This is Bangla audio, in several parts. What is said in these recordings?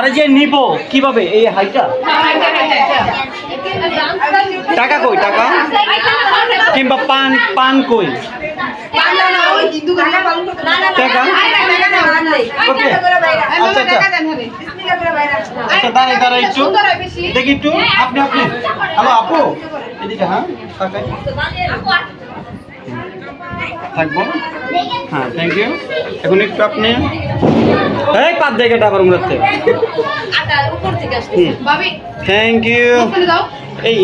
তারা যে নিব কিভাবে এই হাইটা টাকা কই টাকা কিংবা পান পান কই টাকা ওকে আচ্ছা আচ্ছা দাঁড়াই দাঁড়াই একটু দেখি একটু আপনি আপনি হ্যালো আপু এদিকে হ্যাঁ থাকবো হ্যাঁ থ্যাংক ইউ এখন একটু আপনি এই 5 জায়গা টাকার মধ্যে থ্যাংক ইউ এই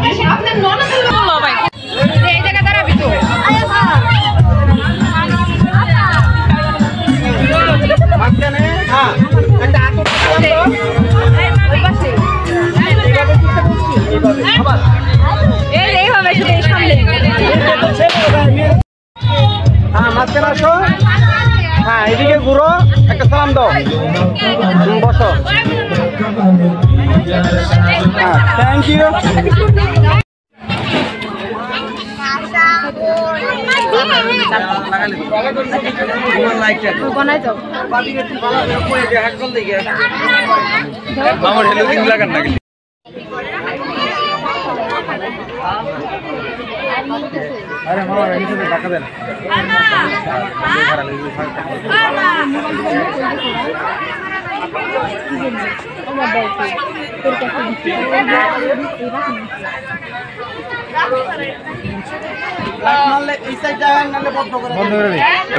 দেখি আপনার ননদ বললো ভাই এই জায়গা দাঁড়াবি তো মাঝখানে হ্যাঁ একটা আতর ওই পাশে আবার এইভাবে শুধু এই সামনে হ্যাঁ মাঝখানে আসো হ্যাঁ এদিকে ঘুরো একটা সালাম দাও বসো হ্যাঁ থ্যাংক ইউ अरे मामा इनसे टाका देना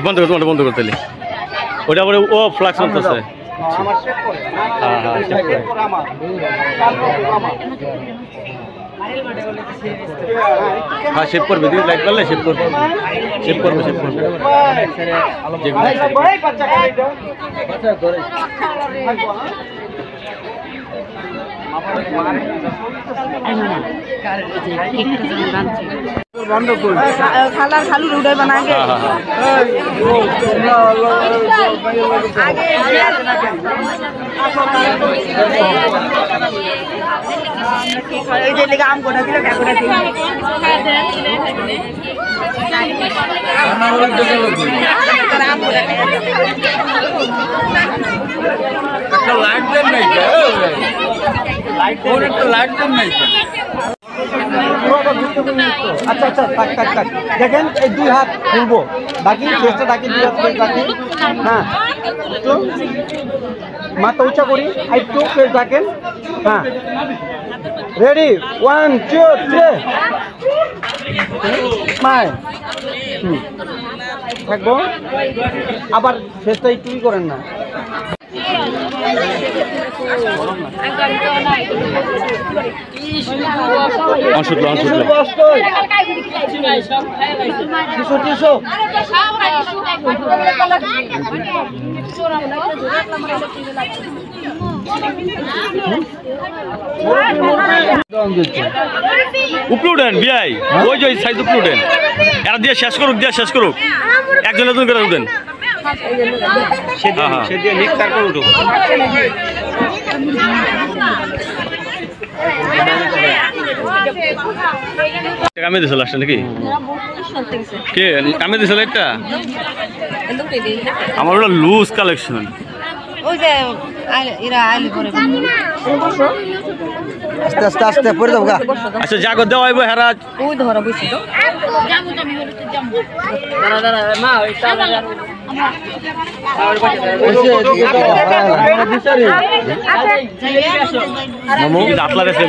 বন্ধ করতে ওটা পরে ও ফ্লাক্স চলতেছে हाँ शेप कर भी लाइट कर ले शेप कर खाला खालू रोड बना के आगे आम को ढकिले क्या को लाइट देन नहीं लाइट देन नहीं अच्छा अच्छा तक देखें ये 2 हाथ খুলবো বাকি চেষ্টা বাকি 2 হাত বাকি হ্যাঁ তো মাথা উঁচা করি একটু ফেস রাখেন হ্যাঁ রেডি 1 2 3 স্মাইল থাকবো আবার ফেসটা একটু করেন না উপরে উঠেন বিয়াই ওই যে সাইড উপরে উঠেন এরা দিয়ে শেষ করুক একজন একজন করে উঠেন তারপর উঠো কামে দিছিল আসলে নাকি কে কামে দিছিল একটা আমার ওটা লুজ কালেকশন ওই যে এরা আইলে পরে আস্তে আস্তে আস্তে পড়ে যাবো আচ্ছা জাগো দেওয়া হইব হেরা ওই ধরা বসি তো জামু দাঁড়া মা ওই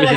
বেশি